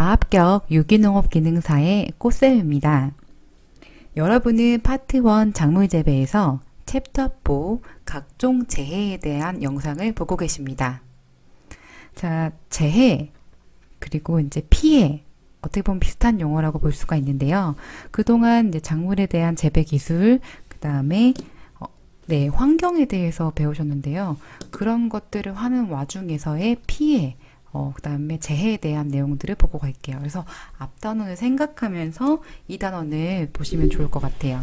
다합격 유기농업 기능사의 꽃쌤입니다. 여러분은 파트 1 작물 재배에서 챕터 4 각종 재해에 대한 영상을 보고 계십니다. 자, 재해 그리고 이제 피해 어떻게 보면 비슷한 용어라고 볼 수가 있는데요. 그동안 이제 작물에 대한 재배 기술, 그 다음에 환경에 대해서 배우셨는데요. 그런 것들을 하는 와중에서의 피해, 그 다음에 재해에 대한 내용들을 보고 갈게요. 그래서 앞 단원을 생각하면서 이 단원을 보시면 좋을 것 같아요.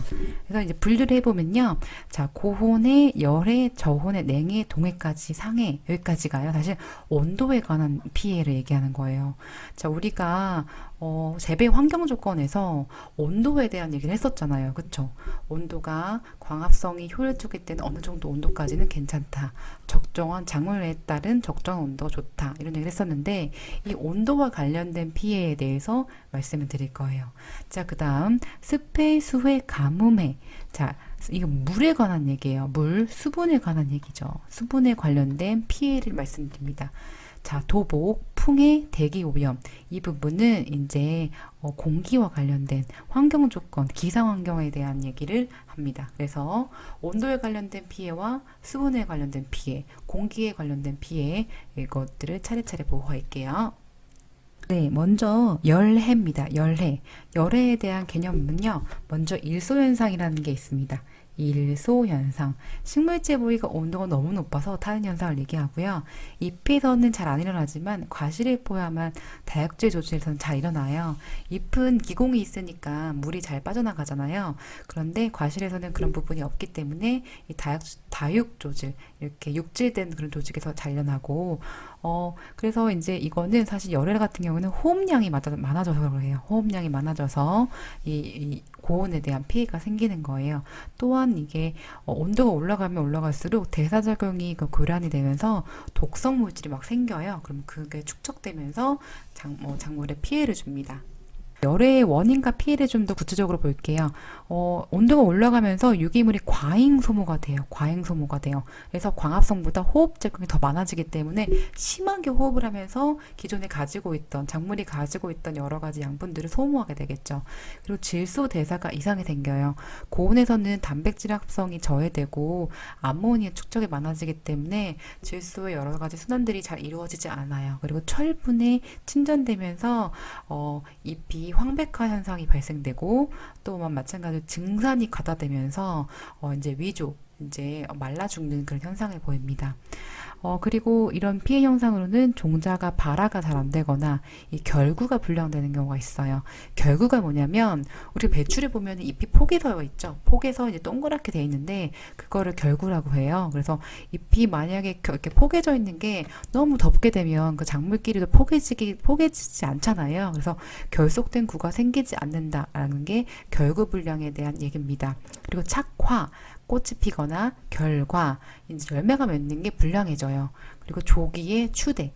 그래서 이제 분류를 해보면요. 자, 고혼해, 열해, 저혼해, 냉해, 동해까지, 상해, 여기까지 가요. 사실 온도에 관한 피해를 얘기하는 거예요. 자, 우리가 재배 환경 조건에서 온도에 대한 얘기를 했었잖아요. 그쵸? 온도가 광합성이 효율적일 때는 어느 정도 온도까지는 괜찮다. 적정한 작물에 따른 적정한 온도가 좋다. 이런 얘기를 했었는데 이 온도와 관련된 피해에 대해서 말씀을 드릴 거예요. 자, 그 다음 습해, 수해, 가뭄해. 자, 이거 물에 관한 얘기예요. 물, 수분에 관한 얘기죠. 수분에 관련된 피해를 말씀드립니다. 자, 도복, 풍해, 대기 오염. 이 부분은 이제 공기와 관련된 환경 조건, 기상 환경에 대한 얘기를 합니다. 그래서 온도에 관련된 피해와 수분에 관련된 피해, 공기에 관련된 피해 이것들을 차례차례 보고 갈게요. 네, 먼저 열해입니다. 열해. 열해에 대한 개념은요. 먼저 일소현상이라는 게 있습니다. 일소현상. 식물체 부위가 온도가 너무 높아서 타는 현상을 얘기하고요. 잎에서는 잘 안 일어나지만 과실에 포함한 다육질 조직에서는 잘 일어나요. 잎은 기공이 있으니까 물이 잘 빠져나가잖아요. 그런데 과실에서는 그런 부분이 없기 때문에 이 다육 조직, 이렇게 육질된 그런 조직에서 잘 일어나고, 그래서 이제 이거는 사실 열해 같은 경우는 호흡량이 많아져서 그래요. 호흡량이 많아져서 이 고온에 대한 피해가 생기는 거예요. 또한 이게 온도가 올라가면 올라갈수록 대사작용이 교란이 되면서 독성 물질이 막 생겨요. 그럼 그게 축적되면서 작물에 피해를 줍니다. 열해의 원인과 피해를 좀 더 구체적으로 볼게요. 온도가 올라가면서 유기물이 과잉 소모가 돼요. 과잉 소모가 돼요. 그래서 광합성보다 호흡 작용이 더 많아지기 때문에 심하게 호흡을 하면서 기존에 가지고 있던 작물이 가지고 있던 여러 가지 양분들을 소모하게 되겠죠. 그리고 질소 대사가 이상이 생겨요. 고온에서는 단백질 합성이 저해되고 암모니아 축적이 많아지기 때문에 질소의 여러 가지 순환들이 잘 이루어지지 않아요. 그리고 철분에 침전되면서 잎이 황백화 현상이 발생되고 또 마찬가지로 증산이 과다되면서 이제 위조, 이제 말라 죽는 그런 현상을 보입니다. 그리고 이런 피해 현상으로는 종자가 발화가 잘 안 되거나 이 결구가 불량되는 경우가 있어요. 결구가 뭐냐면 우리 배추를 보면 잎이 폭이 서 있죠. 폭에서 이제 동그랗게 돼 있는데 그거를 결구라고 해요. 그래서 잎이 만약에 이렇게 포개져 있는 게 너무 덥게 되면 그 작물끼리도 포개지지 않잖아요. 그래서 결속된 구가 생기지 않는다라는 게 결구 불량에 대한 얘기입니다. 그리고 착화, 꽃이 피거나 결과, 이제 열매가 맺는 게 불량해져요. 그리고 조기의 추대.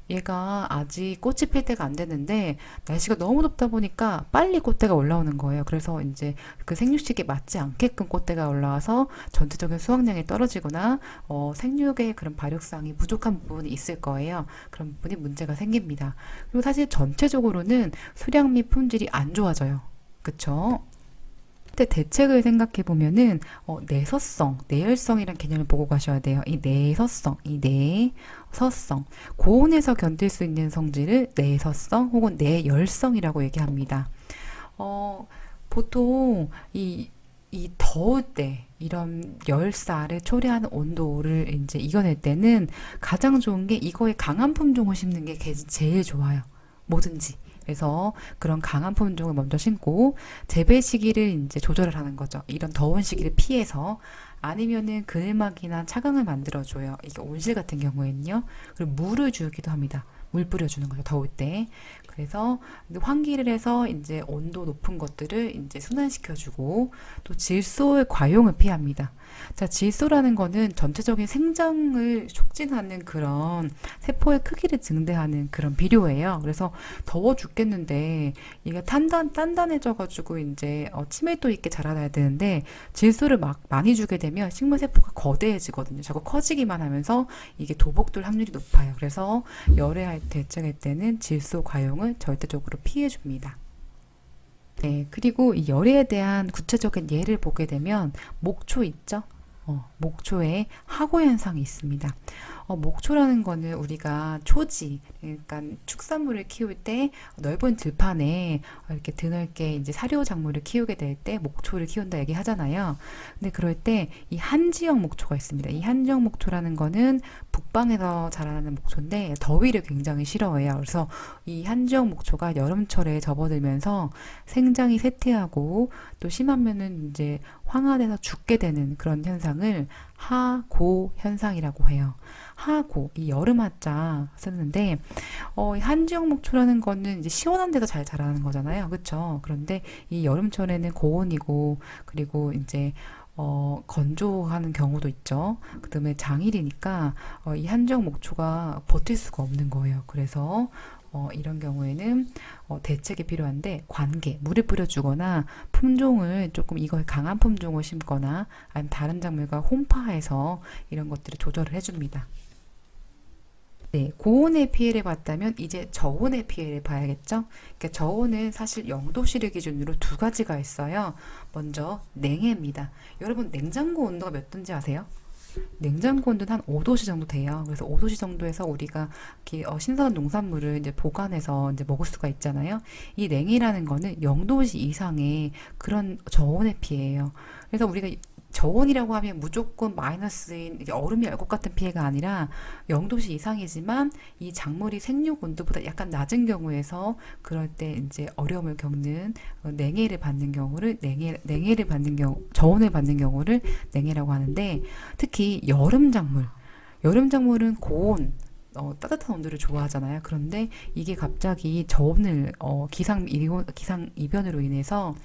얘가 아직 꽃이 필 때가 안 됐는데 날씨가 너무 덥다 보니까 빨리 꽃대가 올라오는 거예요. 그래서 이제 그 생육식에 맞지 않게끔 꽃대가 올라와서 전체적인 수확량이 떨어지거나 생육의 그런 발육상이 부족한 부분이 있을 거예요. 그런 부분이 문제가 생깁니다. 그리고 사실 전체적으로는 수량 및 품질이 안 좋아져요. 그쵸? 대책을 생각해 보면은 내서성, 내열성이란 개념을 보고 가셔야 돼요. 이 내서성, 고온에서 견딜 수 있는 성질을 내서성 혹은 내열성이라고 얘기합니다. 보통 이 더울 때 이런 열사를 초래하는 온도를 이제 이겨낼 때는 가장 좋은 게 이거에 강한 품종을 심는 게 제일 좋아요. 뭐든지. 그래서 그런 강한 품종을 먼저 심고 재배 시기를 이제 조절을 하는 거죠. 이런 더운 시기를 피해서. 아니면은 그늘막이나 차강을 만들어줘요. 이게 온실 같은 경우에는요. 그리고 물을 주기도 합니다. 물 뿌려주는 거죠. 더울 때. 그래서 환기를 해서 이제 온도 높은 것들을 이제 순환시켜주고 또 질소의 과용을 피합니다. 자, 질소라는 거는 전체적인 생장을 촉진하는 그런 세포의 크기를 증대하는 그런 비료예요. 그래서 더워 죽겠는데 이게 단단해져가지고 이제 치밀도 있게 자라나야 되는데 질소를 막 많이 주게 되면 식물 세포가 거대해지거든요. 자꾸 커지기만 하면서 이게 도복될 확률이 높아요. 그래서 열애할 대책할 때는 질소 과용을 절대적으로 피해줍니다. 네, 그리고 이 열에 대한 구체적인 예를 보게 되면 목초 있죠? 목초에 하고 현상이 있습니다. 목초라는 거는 우리가 초지, 그러니까 축산물을 키울 때 넓은 들판에 이렇게 드넓게 이제 사료 작물을 키우게 될 때 목초를 키운다 얘기하잖아요. 근데 그럴 때 이 한지역 목초가 있습니다. 이 한지역 목초라는 거는 북방에서 자라나는 목초인데 더위를 굉장히 싫어해요. 그래서 이 한지역 목초가 여름철에 접어들면서 생장이 쇠퇴하고 또 심하면은 이제 황화돼서 죽게 되는 그런 현상을 하고 현상이라고 해요. 하고 이 여름 하자 쓰는데 한지역 목초라는 거는 이제 시원한 데서 잘 자라는 거잖아요. 그렇죠? 그런데 이 여름철에는 고온이고 그리고 이제 건조하는 경우도 있죠. 그다음에 장일이니까 이 한지역 목초가 버틸 수가 없는 거예요. 그래서 이런 경우에는 대책이 필요한데 관계, 물을 뿌려주거나 품종을 조금 이걸 강한 품종을 심거나 아니면 다른 작물과 혼파해서 이런 것들을 조절을 해줍니다. 네, 고온의 피해를 봤다면 이제 저온의 피해를 봐야겠죠? 그러니까 저온은 사실 0도씨를 기준으로 두 가지가 있어요. 먼저 냉해입니다. 여러분 냉장고 온도가 몇 도인지 아세요? 냉장고 온도는 한 5도씨 정도 돼요. 그래서 5도씨 정도에서 우리가 이렇게 신선한 농산물을 이제 보관해서 이제 먹을 수가 있잖아요. 이 냉이라는 거는 0도씨 이상의 그런 저온의 피해예요. 그래서 우리가 저온이라고 하면 무조건 마이너스인 얼음이 얼것 같은 피해가 아니라 0도씨 이상이지만 이 작물이 생육 온도보다 약간 낮은 경우에서 그럴 때 이제 어려움을 겪는 냉해를 받는 경우를 냉해를 받는 경우 저온을 받는 경우를 냉해라고 하는데 특히 여름 작물은 고온 따뜻한 온도를 좋아하잖아요. 그런데 이게 갑자기 저온을 기상 이변으로 인해서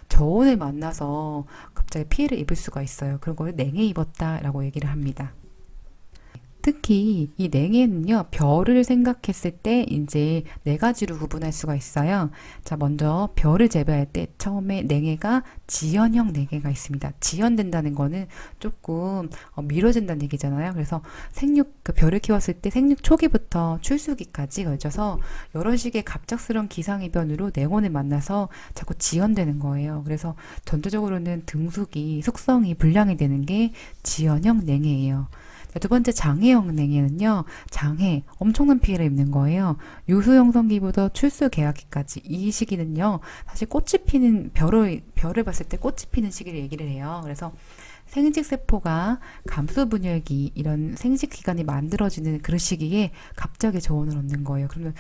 저온을 만나서 갑자기 피해를 입을 수가 있어요. 그런 걸 냉해 입었다라고 얘기를 합니다. 특히 이 냉해는요, 별을 생각했을 때 이제 네 가지로 구분할 수가 있어요. 자, 먼저 별을 재배할 때 처음에 냉해가 지연형 냉해가 있습니다. 지연된다는 거는 조금 미뤄진다는 얘기잖아요. 그래서 그 별을 키웠을 때 생육 초기부터 출수기까지 걸쳐서 여러 식의 갑작스러운 기상이변으로 냉온을 만나서 자꾸 지연되는 거예요. 그래서 전체적으로는 숙성이 불량이 되는 게 지연형 냉해예요. 두 번째 장해형 냉해는요. 장해, 엄청난 피해를 입는 거예요. 유수 형성기부터 출수 개화기까지 이 시기는요. 사실 꽃이 피는 별을 봤을 때 꽃이 피는 시기를 얘기를 해요. 그래서 생식세포가 감수분열기 이런 생식기관이 만들어지는 그 시기에 갑자기 저온을 얻는 거예요. 그러면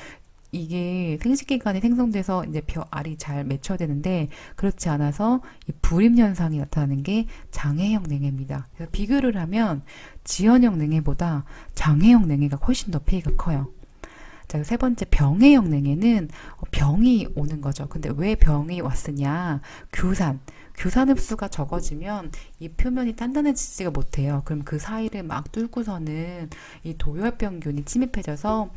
이게 생식기관이 생성돼서 이제 알이 잘 맺혀야 되는데 그렇지 않아서 이 불임 현상이 나타나는 게 장해형 냉해입니다. 그래서 비교를 하면 지연형 냉해보다 장해형 냉해가 훨씬 더 피해가 커요. 자, 세 번째 병해형 냉해는 병이 오는 거죠. 근데 왜 병이 왔으냐? 규산 흡수가 적어지면 이 표면이 단단해지지가 못해요. 그럼 그 사이를 막 뚫고서는 이 도열병균이 침입해져서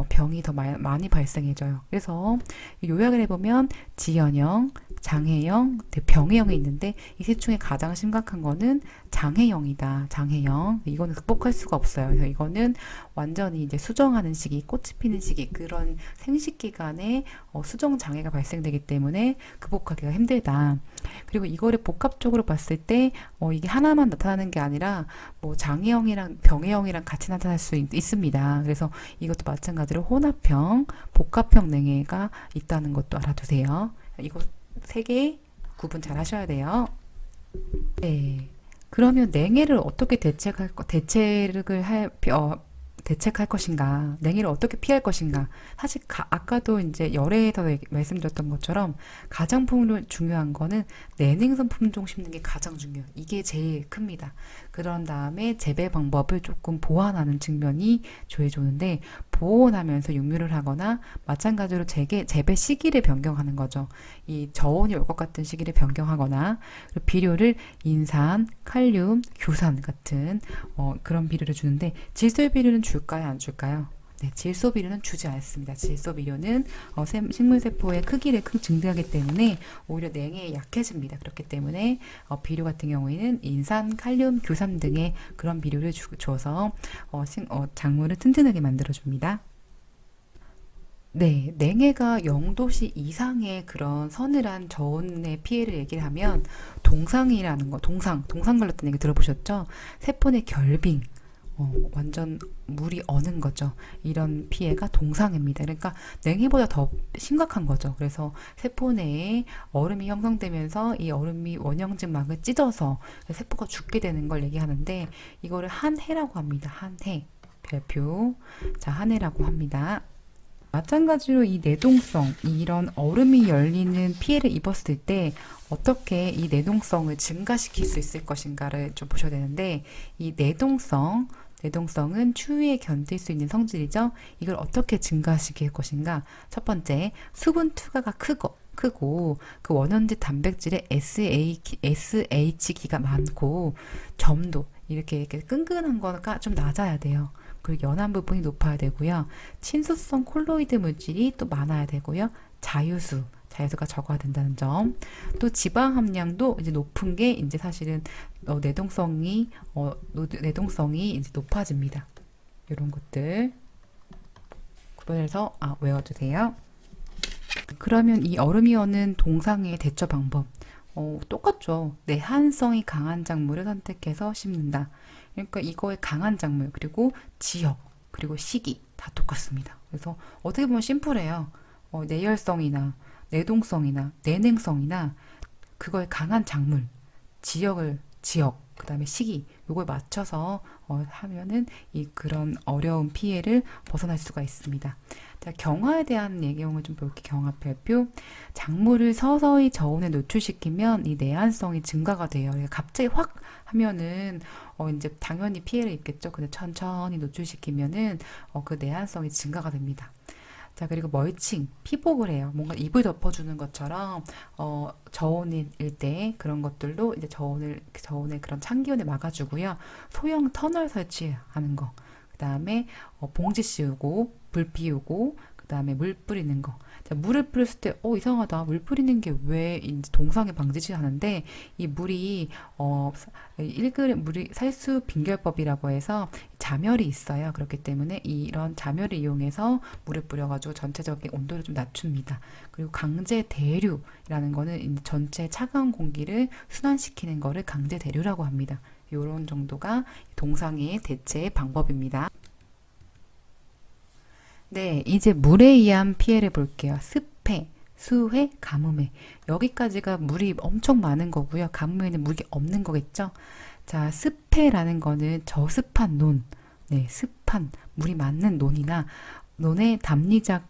병이 더 많이 발생해져요. 그래서 요약을 해보면 지연형, 장해형, 병해형이 있는데 이 셋 중에 가장 심각한 거는 장해형이다. 장해형. 이거는 극복할 수가 없어요. 그래서 이거는 완전히 이제 수정하는 시기, 꽃이 피는 시기, 그런 생식기간에 수정 장애가 발생되기 때문에 극복하기가 힘들다. 그리고 이거를 복합적으로 봤을 때 이게 하나만 나타나는 게 아니라 뭐 장애형이랑 병해형이랑 같이 나타날 수 있습니다. 그래서 이것도 마찬가지로 혼합형, 복합형 냉해가 있다는 것도 알아두세요. 이거 세 개 구분 잘 하셔야 돼요. 네. 그러면 냉해를 어떻게 대책할 것인가, 냉해를 어떻게 피할 것인가. 사실 아까도 이제 열애에서 말씀드렸던 것처럼 가장 중요한 거는 내냉성 품종 심는 게 가장 중요해요. 이게 제일 큽니다. 그런 다음에 재배 방법을 조금 보완하는 측면이 조해주는데 보온하면서 육류를 하거나 마찬가지로 재배 시기를 변경하는 거죠. 이 저온이 올 것 같은 시기를 변경하거나 비료를 인산, 칼륨, 규산 같은 그런 비료를 주는데 질소 비료는 줄까요? 안 줄까요? 네, 질소 비료는 주지 않습니다. 질소 비료는 식물세포의 크기를 증대하기 때문에 오히려 냉해에 약해집니다. 그렇기 때문에 비료 같은 경우에는 인산, 칼륨, 규산 등의 그런 비료를 줘서 작물을 튼튼하게 만들어줍니다. 네, 냉해가 0도씨 이상의 그런 서늘한 저온의 피해를 얘기를 하면 동상이라는 거, 동상 걸렸다는 얘기 들어보셨죠? 세포의 결빙, 완전 물이 어는 거죠. 이런 피해가 동상입니다. 그러니까 냉해보다 더 심각한 거죠. 그래서 세포 내에 얼음이 형성되면서 이 얼음이 원형진막을 찢어서 세포가 죽게 되는 걸 얘기하는데 이거를 한해라고 합니다. 한해. 별표. 자, 한해라고 합니다. 마찬가지로 이 내동성, 이런 얼음이 열리는 피해를 입었을 때 어떻게 이 내동성을 증가시킬 수 있을 것인가를 좀 보셔야 되는데 이 내동성은 추위에 견딜 수 있는 성질이죠. 이걸 어떻게 증가시킬 것인가? 첫 번째, 수분 투과가 크고 그 원형질 단백질에 SH기가 많고 점도 이렇게 끈끈한 거가 좀 낮아야 돼요. 그리고 연한 부분이 높아야 되고요. 친수성 콜로이드 물질이 또 많아야 되고요. 자유수가 적어야 된다는 점. 또 지방 함량도 이제 높은 게 이제 사실은 내동성이 이제 높아집니다. 이런 것들 구별해서 외워주세요. 그러면 이 얼음이 어는 동상의 대처 방법. 똑같죠. 내한성이 강한 작물을 선택해서 심는다. 그러니까 이거의 강한 작물, 그리고 지역, 그리고 시기 다 똑같습니다. 그래서 어떻게 보면 심플해요. 내열성이나 내동성이나 내냉성이나 그거의 강한 작물, 지역, 그 다음에 시기, 요걸 맞춰서 하면은 그런 어려운 피해를 벗어날 수가 있습니다. 자, 경화에 대한 내용을 좀 볼게요. 경화 별표. 작물을 서서히 저온에 노출시키면 이 내한성이 증가가 돼요. 갑자기 확 하면은 이제 당연히 피해를 입겠죠. 근데 천천히 노출시키면은 그 내한성이 증가가 됩니다. 자, 그리고 멀칭, 피복을 해요. 뭔가 잎을 덮어주는 것처럼 저온일 때 그런 것들로 이제 저온의 그런 찬기온을 막아주고요. 소형 터널 설치하는 거. 그 다음에 봉지 씌우고 불 피우고 그 다음에 물 뿌리는 거. 자, 물을 뿌렸을 때 이상하다. 물 뿌리는 게 왜 동상에 방지지 하는데 이 물이 1g 물이 살수 빈결법이라고 해서 자멸이 있어요. 그렇기 때문에 이런 자멸을 이용해서 물을 뿌려가지고 전체적인 온도를 좀 낮춥니다. 그리고 강제 대류라는 거는 전체 차가운 공기를 순환시키는 거를 강제 대류라고 합니다. 이런 정도가 동상의 대체 방법입니다. 네, 이제 물에 의한 피해를 볼게요. 습해, 수해, 가뭄해. 여기까지가 물이 엄청 많은 거고요. 가뭄에는 물이 없는 거겠죠? 자, 습해라는 거는 저습한 논, 습한 물이 많은 논이나 논의 담리작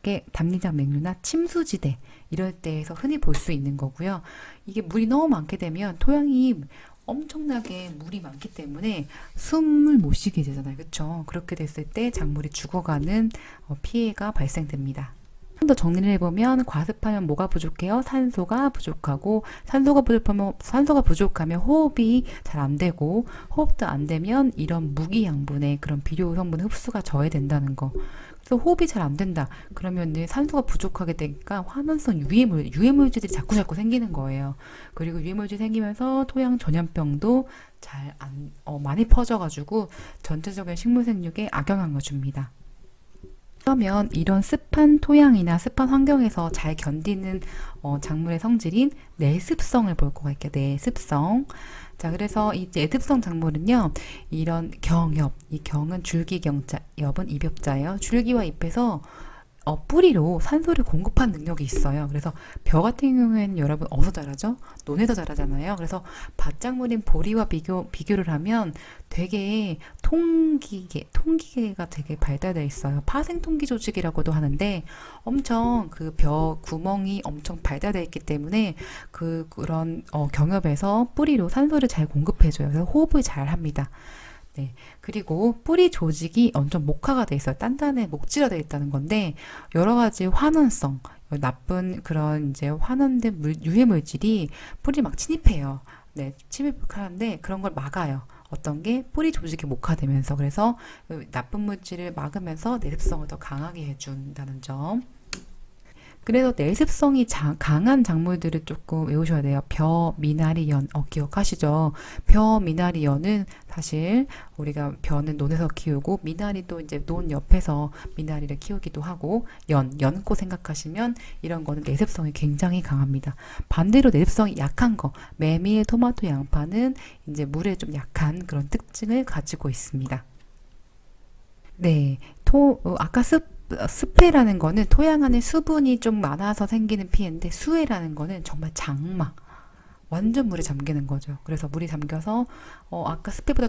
맥류나 침수지대 이럴 때에서 흔히 볼 수 있는 거고요. 이게 물이 너무 많게 되면 토양이 엄청나게 물이 많기 때문에 숨을 못 쉬게 되잖아요. 그렇죠? 그렇게 됐을 때 작물이 죽어가는 피해가 발생됩니다. 좀 더 정리를 해보면 과습하면 뭐가 부족해요? 산소가 부족하고 산소가 부족하면 호흡이 잘 안 되고 호흡도 안 되면 이런 무기양분의 그런 비료 성분 흡수가 저해된다는 거. 그래서 호흡이 잘 안 된다. 그러면 산소가 부족하게 되니까 환원성 유해물질들이 자꾸 생기는 거예요. 그리고 유해물질이 생기면서 토양 전염병도 많이 퍼져가지고 전체적인 식물 생육에 악영향을 줍니다. 그러면 이런 습한 토양이나 습한 환경에서 잘 견디는 작물의 성질인 내습성을 볼 거가 있게 내습성. 자, 그래서 이 내습성 작물은요, 이런 경엽, 이 경은 줄기경자, 엽은 입엽자예요. 줄기와 잎에서 뿌리로 산소를 공급한 능력이 있어요. 그래서 벼 같은 경우에는 여러분 어디서 자라죠? 논에서 자라잖아요. 그래서 밭작물인 보리와 비교를 하면 되게 통기계가 되게 발달되어 있어요. 파생통기 조직이라고도 하는데 엄청 그 벼 구멍이 엄청 발달되어 있기 때문에 그런 경엽에서 뿌리로 산소를 잘 공급해줘요. 그래서 호흡을 잘 합니다. 네. 그리고 뿌리 조직이 엄청 목화가 돼 있어요. 단단해 목질화되어 있다는 건데 여러 가지 환원성, 나쁜 그런 이제 환원된 유해 물질이 뿌리 막 침입해요. 네, 침입하는데 그런 걸 막아요. 어떤 게 뿌리 조직이 목화되면서 그래서 나쁜 물질을 막으면서 내습성을 더 강하게 해준다는 점. 그래서 내습성이 강한 작물들을 조금 외우셔야 돼요. 벼, 미나리, 연. 기억하시죠? 벼, 미나리, 연은 사실 우리가 벼는 논에서 키우고 미나리도 이제 논 옆에서 미나리를 키우기도 하고 연꽃 생각하시면 이런 거는 내습성이 굉장히 강합니다. 반대로 내습성이 약한 거, 메밀, 토마토, 양파는 이제 물에 좀 약한 그런 특징을 가지고 있습니다. 네, 아까 습해라는 거는 토양 안에 수분이 좀 많아서 생기는 피해인데 수해라는 거는 정말 장마. 완전 물에 잠기는 거죠. 그래서 물이 잠겨서 아까 습해보다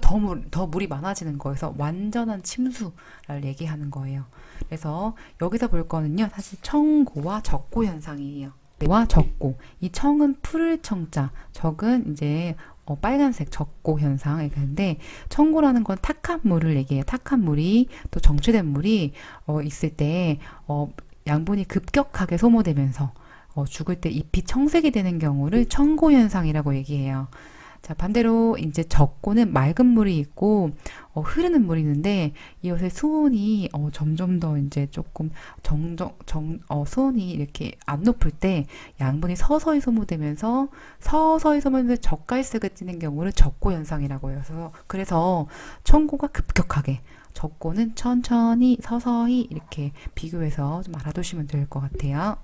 더 물이 많아지는 거여서 완전한 침수를 얘기하는 거예요. 그래서 여기서 볼 거는요. 사실 청고와 적고 현상이에요. 와 적고. 이 청은 푸를 청자, 적은 이제 빨간색 적고 현상 얘기하는데 청고라는 건 탁한 물을 얘기해요. 탁한 물이 또 정체된 물이 있을 때 양분이 급격하게 소모되면서 죽을 때 잎이 청색이 되는 경우를 청고 현상이라고 얘기해요. 자, 반대로 이제 적고는 맑은 물이 있고 흐르는 물이 있는데 이것의 수온이 점점 더 이제 조금 수온이 이렇게 안 높을 때 양분이 서서히 소모되면서 젓갈색을 띠는 경우를 적고 현상이라고 해요. 그래서 청고가 급격하게, 적고는 천천히 서서히 이렇게 비교해서 좀 알아두시면 될 것 같아요.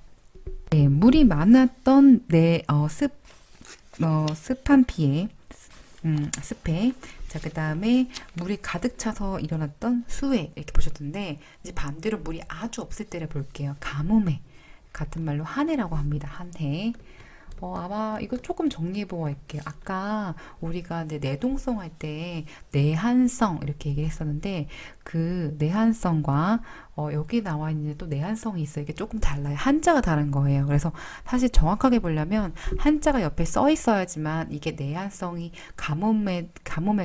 네, 물이 많았던 습한 피해, 습해. 자, 그 다음에 물이 가득 차서 일어났던 수해, 이렇게 보셨던데, 이제 반대로 물이 아주 없을 때를 볼게요. 가뭄해. 같은 말로 한해라고 합니다. 한해. 아마 이거 조금 정리해보고 할게요. 아까 우리가 이제 내동성 할 때 내한성 이렇게 얘기를 했었는데 그 내한성과 여기 나와 있는 또 내한성이 있어요. 이게 조금 달라요. 한자가 다른 거예요. 그래서 사실 정확하게 보려면 한자가 옆에 써 있어야지만 이게 내한성이 가뭄의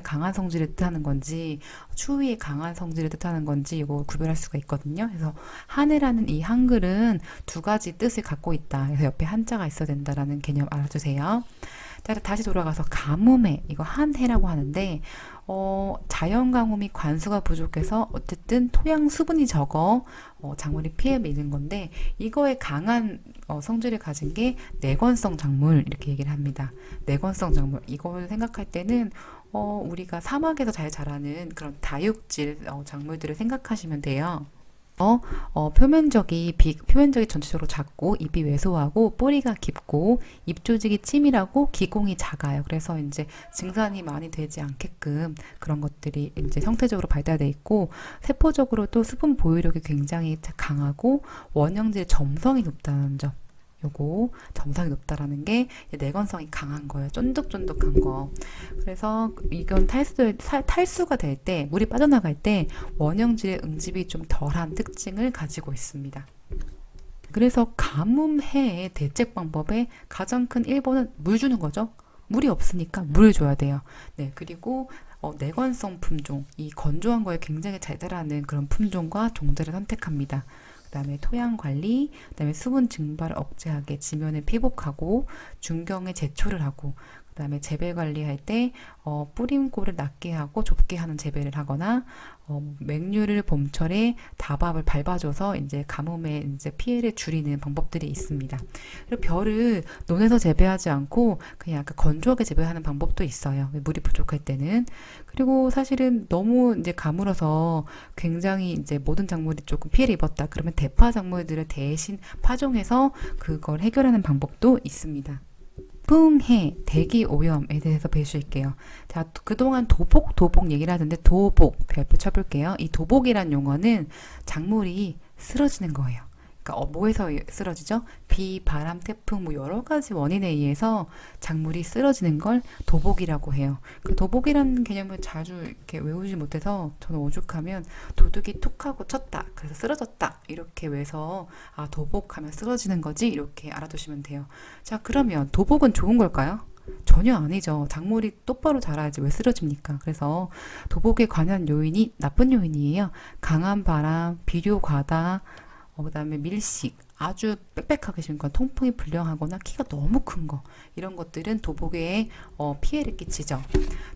강한 성질을 뜻하는 건지 추위의 강한 성질을 뜻하는 건지 이거 구별할 수가 있거든요. 그래서 한해라는 이 한글은 두 가지 뜻을 갖고 있다. 그래서 옆에 한자가 있어야 된다라는 개념 알아주세요. 자, 다시 돌아가서 가뭄해, 이거 한해라고 하는데 자연 가뭄이 관수가 부족해서 어쨌든 토양 수분이 적어 작물이 피해 입는 건데 이거에 강한 성질을 가진 게 내건성 작물 이렇게 얘기를 합니다. 내건성 작물 이걸 생각할 때는 우리가 사막에서 잘 자라는 그런 다육질 작물들을 생각하시면 돼요. 표면적이 전체적으로 작고 잎이 왜소하고 뿌리가 깊고 잎 조직이 치밀하고 기공이 작아요. 그래서 이제 증산이 많이 되지 않게끔 그런 것들이 이제 형태적으로 발달돼 있고 세포적으로도 수분 보유력이 굉장히 강하고 원형질의 점성이 높다는 점. 요거 점성이 높다라는 게 내건성이 강한 거예요. 쫀득쫀득한 거. 그래서 이건 탈수가 될 때, 물이 빠져나갈 때 원형질의 응집이 좀 덜한 특징을 가지고 있습니다. 그래서 가뭄해의 대책 방법의 가장 큰 1번은 물 주는 거죠. 물이 없으니까 물을 줘야 돼요. 네, 그리고 내건성 품종, 이 건조한 거에 굉장히 잘 자라는 그런 품종과 종들을 선택합니다. 그다음에 토양 관리, 그다음에 수분 증발을 억제하게 지면을 피복하고 중경에 제초를 하고 그다음에 재배 관리할 때 뿌림골을 낮게 하고 좁게 하는 재배를 하거나 맹류를 봄철에 다밥을 밟아줘서 이제 가뭄의 이제 피해를 줄이는 방법들이 있습니다. 그리고 벼를 논에서 재배하지 않고 그냥 약간 건조하게 재배하는 방법도 있어요. 물이 부족할 때는. 그리고 사실은 너무 이제 가물어서 굉장히 이제 모든 작물이 조금 피해를 입었다. 그러면 대파 작물들을 대신 파종해서 그걸 해결하는 방법도 있습니다. 풍해, 대기 오염에 대해서 배우실게요. 자, 그동안 도복 얘기를 하던데 도복 별표 쳐볼게요. 이 도복이란 용어는 작물이 쓰러지는 거예요. 그러니까 뭐에서 쓰러지죠? 비, 바람, 태풍 뭐 여러 가지 원인에 의해서 작물이 쓰러지는 걸 도복이라고 해요. 그 도복이라는 개념을 자주 이렇게 외우지 못해서 저는 오죽하면 도둑이 툭 하고 쳤다. 그래서 쓰러졌다. 이렇게 외서 도복하면 쓰러지는 거지 이렇게 알아두시면 돼요. 자, 그러면 도복은 좋은 걸까요? 전혀 아니죠. 작물이 똑바로 자라야지 왜 쓰러집니까? 그래서 도복에 관한 요인이 나쁜 요인이에요. 강한 바람, 비료 과다, 그다음에 밀식, 아주 빽빽하게 심은 건 통풍이 불良하거나 키가 너무 큰 거, 이런 것들은 도복에 피해를 끼치죠.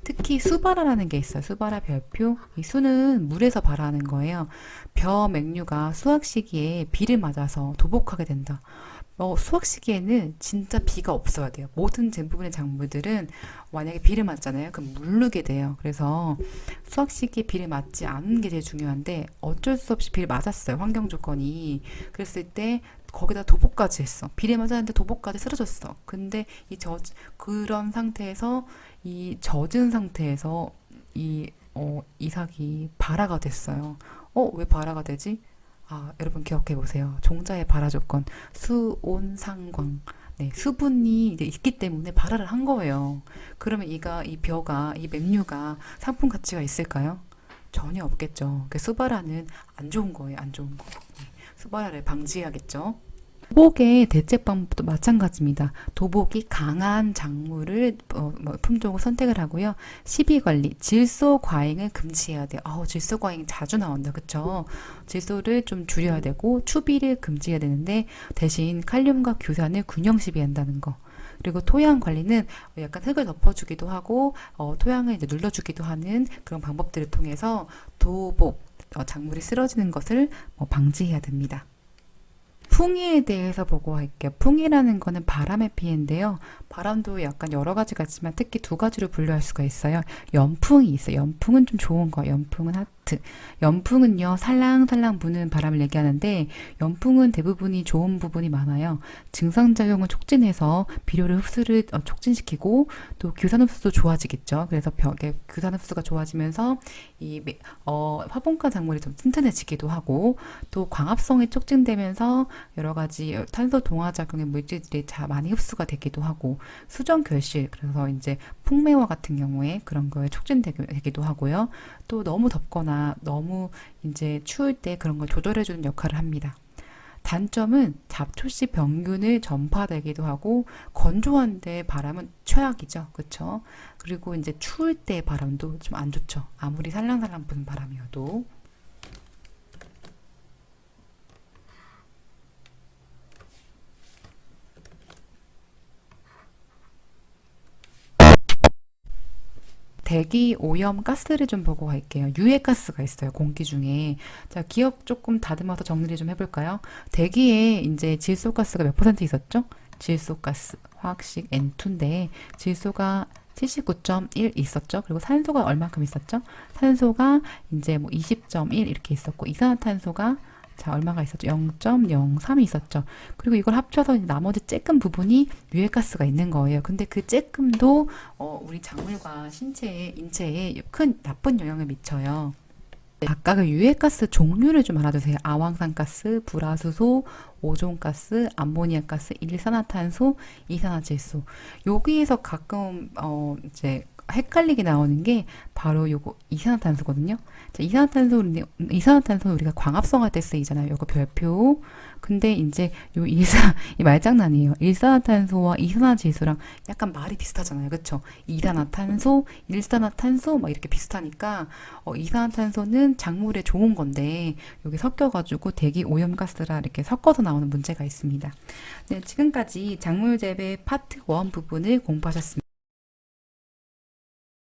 특히 수발화라는 게 있어요. 수발화 별표. 이 수는 물에서 발화하는 거예요. 벼 맹류가 수확 시기에 비를 맞아서 도복하게 된다. 수확 시기에는 진짜 비가 없어야 돼요. 모든 대부분의 작물들은 만약에 비를 맞잖아요. 그럼 물르게 돼요. 그래서 수확 시기에 비를 맞지 않는 게 제일 중요한데 어쩔 수 없이 비를 맞았어요. 환경 조건이. 그랬을 때 거기다 도복까지 했어. 비를 맞았는데 도복까지 쓰러졌어. 근데 그런 상태에서 이 젖은 상태에서 이삭이 발화가 됐어요. 왜 발화가 되지? 여러분 기억해 보세요. 종자의 발화 조건, 수, 온, 상광. 네, 수분이 이제 있기 때문에 발화를 한 거예요. 그러면 이 벼가, 이 맹류가 상품 가치가 있을까요? 전혀 없겠죠. 그 수발화는 안 좋은 거예요, 안 좋은 거. 네, 수발화를 방지해야겠죠. 도복의 대책 방법도 마찬가지입니다. 도복이 강한 작물을 품종을 선택을 하고요. 시비 관리, 질소 과잉을 금지해야 돼요. 질소 과잉 자주 나온다, 그쵸? 질소를 좀 줄여야 되고 추비를 금지해야 되는데 대신 칼륨과 규산을 균형 시비한다는 거. 그리고 토양 관리는 약간 흙을 덮어주기도 하고 토양을 이제 눌러주기도 하는 그런 방법들을 통해서 도복 작물이 쓰러지는 것을 방지해야 됩니다. 풍이에 대해서 보고 할게요. 풍이라는 거는 바람의 피해인데요. 바람도 약간 여러 가지가 있지만 특히 두 가지로 분류할 수가 있어요. 연풍이 있어요. 연풍은 좀 좋은 거. 연풍은 하트. 연풍은요, 살랑살랑 부는 바람을 얘기하는데 연풍은 대부분이 좋은 부분이 많아요. 증상작용을 촉진해서 비료를 흡수를 촉진시키고 또 규산 흡수도 좋아지겠죠. 그래서 벽에 규산 흡수가 좋아지면서 화분과 작물이 좀 튼튼해지기도 하고 또 광합성이 촉진되면서 여러 가지 탄소 동화 작용의 물질들이 많이 흡수가 되기도 하고 수정 결실, 그래서 이제 풍매화 같은 경우에 그런 거에 촉진되기도 하고요. 또 너무 덥거나 너무 이제 추울 때 그런 걸 조절해주는 역할을 합니다. 단점은 잡초 시 병균을 전파되기도 하고 건조한데 바람은 최악이죠, 그렇죠? 그리고 이제 추울 때 바람도 좀 안 좋죠. 아무리 살랑살랑 부는 바람이어도. 대기 오염 가스를 좀 보고 갈게요. 유해가스가 있어요, 공기 중에. 자, 기억 조금 다듬어서 정리를 좀 해볼까요? 대기에 이제 질소가스가 몇 퍼센트 있었죠? 질소가스, 화학식 N2인데, 질소가 79.1 있었죠? 그리고 산소가 얼마큼 있었죠? 산소가 이제 20.1 이렇게 있었고, 이산화탄소가 얼마가 있었죠? 0.03이 있었죠. 그리고 이걸 합쳐서 나머지 쬐끔 부분이 유해가스가 있는 거예요. 근데 그 쬐끔도 우리 작물과 인체에 큰 나쁜 영향을 미쳐요. 각각의 유해가스 종류를 좀 알아두세요. 아황산가스, 불화수소, 오존가스, 암모니아가스, 일산화탄소, 이산화질소. 여기에서 가끔 이제 헷갈리게 나오는 게 바로 요거 이산화탄소거든요. 이산화탄소는 우리가 광합성할 때 쓰이잖아요. 요거 별표. 근데 이제 이 말장난이에요. 일산화탄소와 이산화질소랑 약간 말이 비슷하잖아요. 그쵸? 이산화탄소, 일산화탄소 막 이렇게 비슷하니까 이산화탄소는 작물에 좋은 건데 여기 섞여가지고 대기 오염가스라 이렇게 섞어서 나오는 문제가 있습니다. 네, 지금까지 작물 재배 파트 1 부분을 공부하셨습니다.